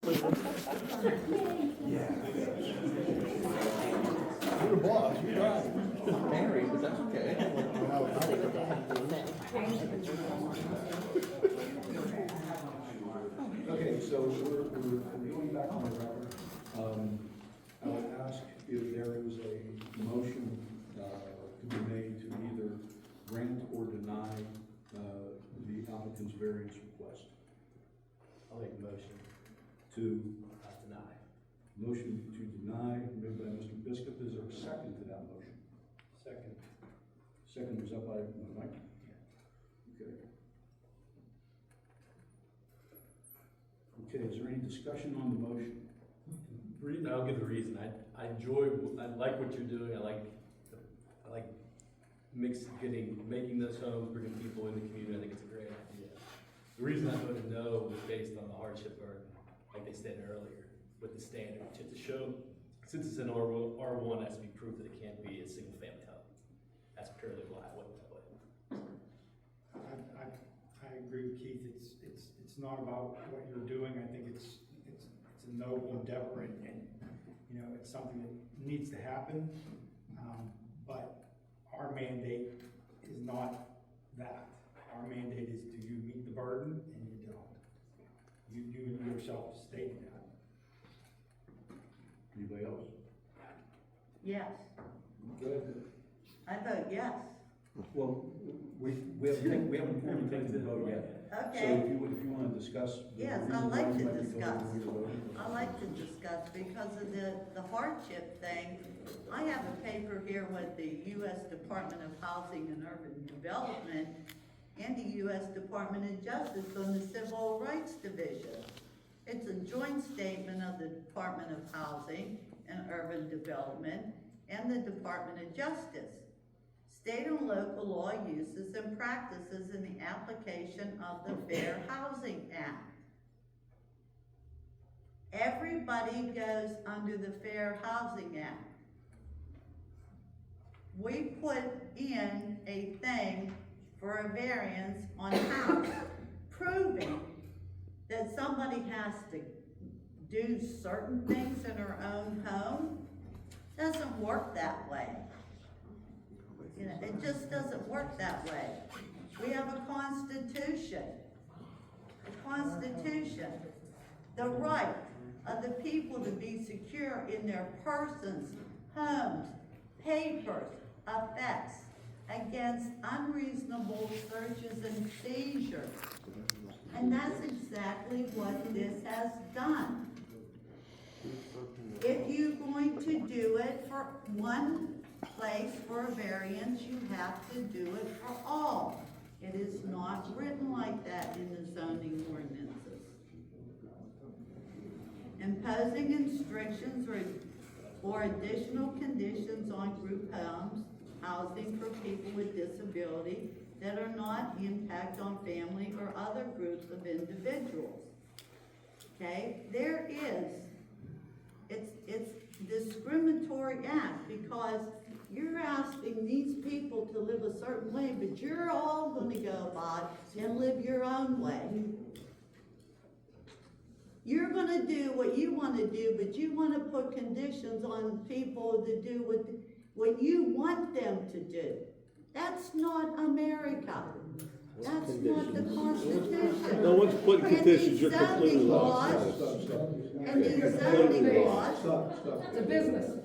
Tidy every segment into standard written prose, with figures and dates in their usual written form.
You're the boss, you're right. Married, but that's okay. Okay, so we're going back on the record. I would ask if there is a motion to be made to either grant or deny the applicant's variance request. I'll make a motion To deny. motion to deny made by Mr. Biscuit. Is there a second to that motion? Second. Second was up by Mike? Okay. Okay, is there any discussion on the motion? I'll give the reason. I like what you're doing. I like making those homes, bringing people in the community. I think it's a great idea. The reason I voted no was based on the hardship burden, like they said earlier, with the standard, to show, since it's an R1, it has to be proof that it can't be a single family home. That's purely why I went that way. I agree with Keith. It's not about what you're doing. I think it's a noble endeavor, and you know, it's something that needs to happen. But our mandate is not that. Our mandate is, do you meet the burden, and you don't. You yourself stated that. Anybody else? Yes, Go ahead. I vote yes. Well, we haven't taken the vote yet. So Okay, if you want to discuss. the Yes, reason I'd why like you to might be discuss. voting the way you're voting. I like to discuss because of the hardship thing. I have a paper here with the U.S. Department of Housing and Urban Development and the U.S. Department of Justice on the Civil Rights Division. It's a joint statement of the Department of Housing and Urban Development and the Department of Justice. State and local law uses and practices in the application of the Fair Housing Act. Everybody goes under the Fair Housing Act. We put in a thing for a variance on a house, proving that somebody has to do certain things in her own home. Doesn't work that way. You know, it just doesn't work that way. We have a constitution. A constitution. The right of the people to be secure in their persons, homes, papers, effects against unreasonable searches and seizures. And that's exactly what this has done. If you're going to do it for one place for a variance, you have to do it for all. It is not written like that in the zoning ordinances. Imposing restrictions or additional conditions on group homes, housing for people with disability that are not impact on family or other groups of individuals. Okay, it's discriminatory act because you're asking these people to live a certain way, but you're all gonna go by and live your own way. You're gonna do what you wanna do, but you wanna put conditions on people to do what you want them to do. That's not America. That's not the Constitution. No one's putting And conditions, you're these completely zoning lost. laws- And these zoning laws, It's a business.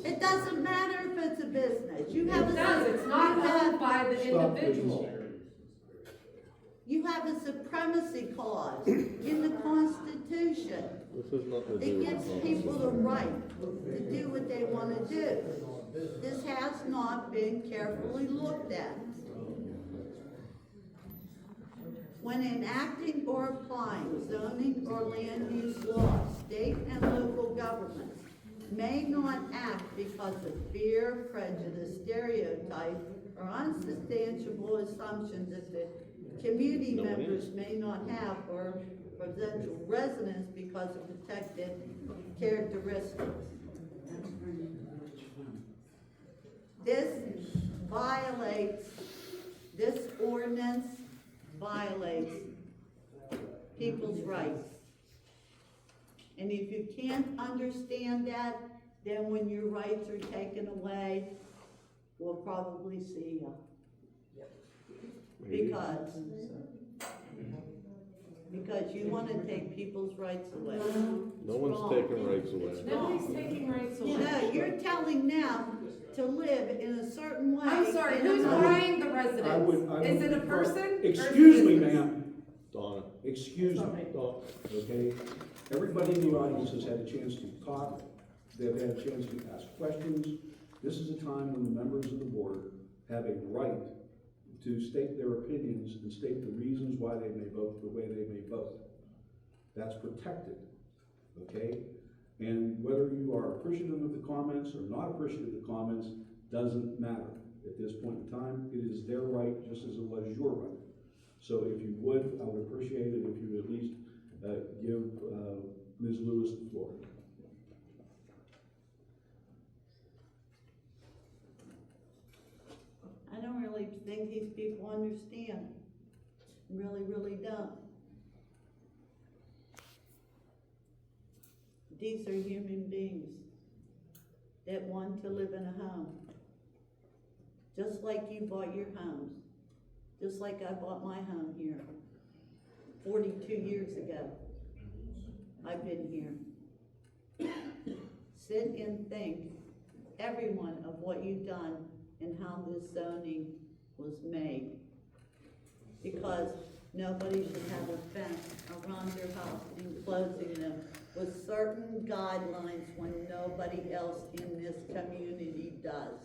it doesn't matter if it's a business. You have It does, it's not owned by the Stop, individual. You have a supremacy clause in the Constitution. This is nothing to do It with gives the people the right to do what they want to do. This has not been carefully looked at. When enacting or applying zoning or land use laws, state and local governments may not act because of fear, prejudice, stereotype, or unsubstantiable assumptions that the community members may not have or potential residents because of protected characteristics. This ordinance violates people's rights. if you can't understand that, then when your rights are taken away, we'll probably see you. Because you wanna take people's rights away. No one's Wrong. taking rights away. Nobody's taking rights away. No, you're telling them to live in a certain way. I'm sorry, in a who's home. buying the I residence? would- Is it a person? or is it Excuse me, business? ma'am, Donna. excuse me, okay? Everybody in the audience has had a chance to talk, they've had a chance to ask questions. This is a time when the members of the board have a right to state their opinions and state the reasons why they may vote the way they may vote. That's protected, okay? And whether you are appreciative of the comments or not appreciative of the comments doesn't matter. At this point in time, it is their right just as it was your right. So if you would, I would appreciate it if you would at least give Ms. Lewis the floor. I don't really think these people understand. Really, really don't. These are human beings that want to live in a home. Just like you bought your homes. Just like I bought my home here 42 years ago. I've been here. Sit and think, everyone, of what you've done and how this zoning was made. Because nobody should have a fence around their house enclosing them with certain guidelines when nobody else in this community does.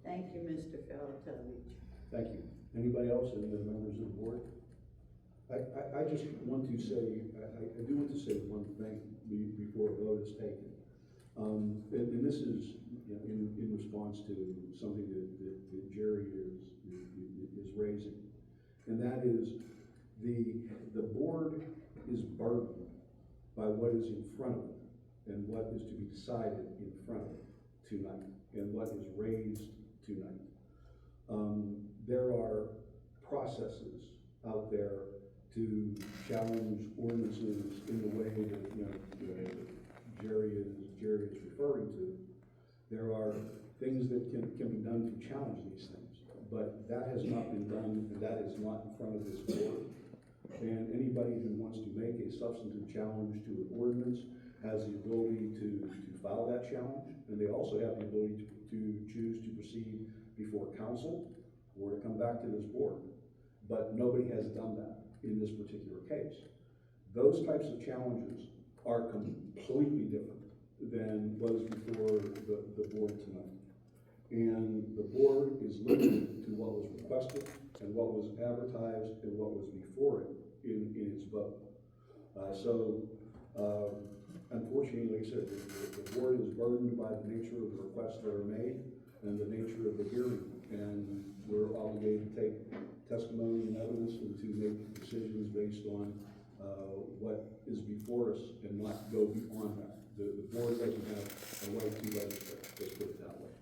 Thank you, Mr. Felatovich. Thank you. Anybody else in the members of the board? I just want to say, I do want to say one thing before a vote is taken. And this is, you know, in response to something that Jerry is raising. And that is the board is burdened by what is in front of it and what is to be decided in front of it tonight and what is raised tonight. There are processes out there to challenge ordinances in the way that, you know, Jerry is referring to. There are things that can be done to challenge these things, but that has not been done, and that is not in front of this board. And anybody who wants to make a substantive challenge to an ordinance has the ability to file that challenge, and they also have the ability to choose to proceed before council or to come back to this board. But nobody has done that in this particular case. Those types of challenges are completely different than was before the board tonight. And the board is limited to what was requested and what was advertised and what was before it in its vote. Unfortunately, like I said, the board is burdened by the nature of the requests that are made and the nature of the hearing. And we're obligated to take testimony and evidence and to make decisions based on what is before us and not go beyond that. The board doesn't have a right to legislate, let's put it that way.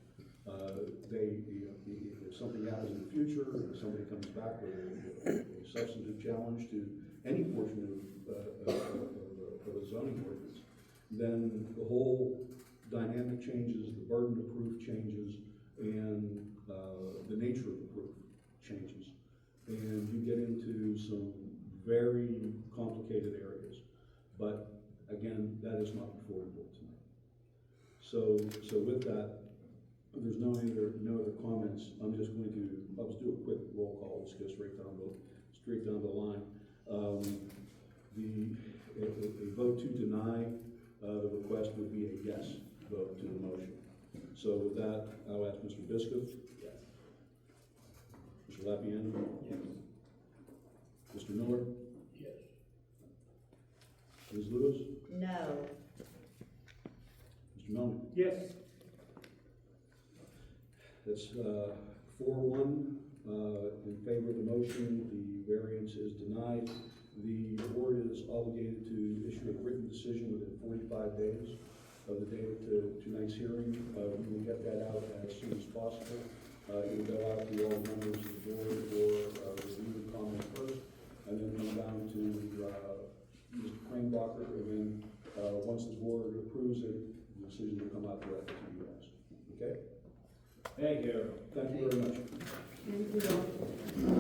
If something happens in the future, if somebody comes back with a substantive challenge to any portion of a zoning ordinance, then the whole dynamic changes, the burden of proof changes, and the nature of the proof changes. And you get into some very complicated areas. But again, that is not before the board tonight. So with that, if there's no other comments, I'll just do a quick roll call. Let's go straight down the line. A vote to deny the request would be a yes vote to the motion. So with that, I'll ask Mr. Biscoff. Yes. Mr. Lappiano? Yes. Mr. Miller? Yes. Ms. Lewis? No. Mr. Melman? Yes. That's 4-1 in favor of the motion. The variance is denied. The board is obligated to issue a written decision within 45 days of the date of tonight's hearing. We will get that out as soon as possible. It will go out to all members of the board for review and comment first, and then come down to Mr. Kranbacher, and then, once the board approves it, the decision will come out directly to you guys. Okay? Thank you. Thank you very much. Thank you.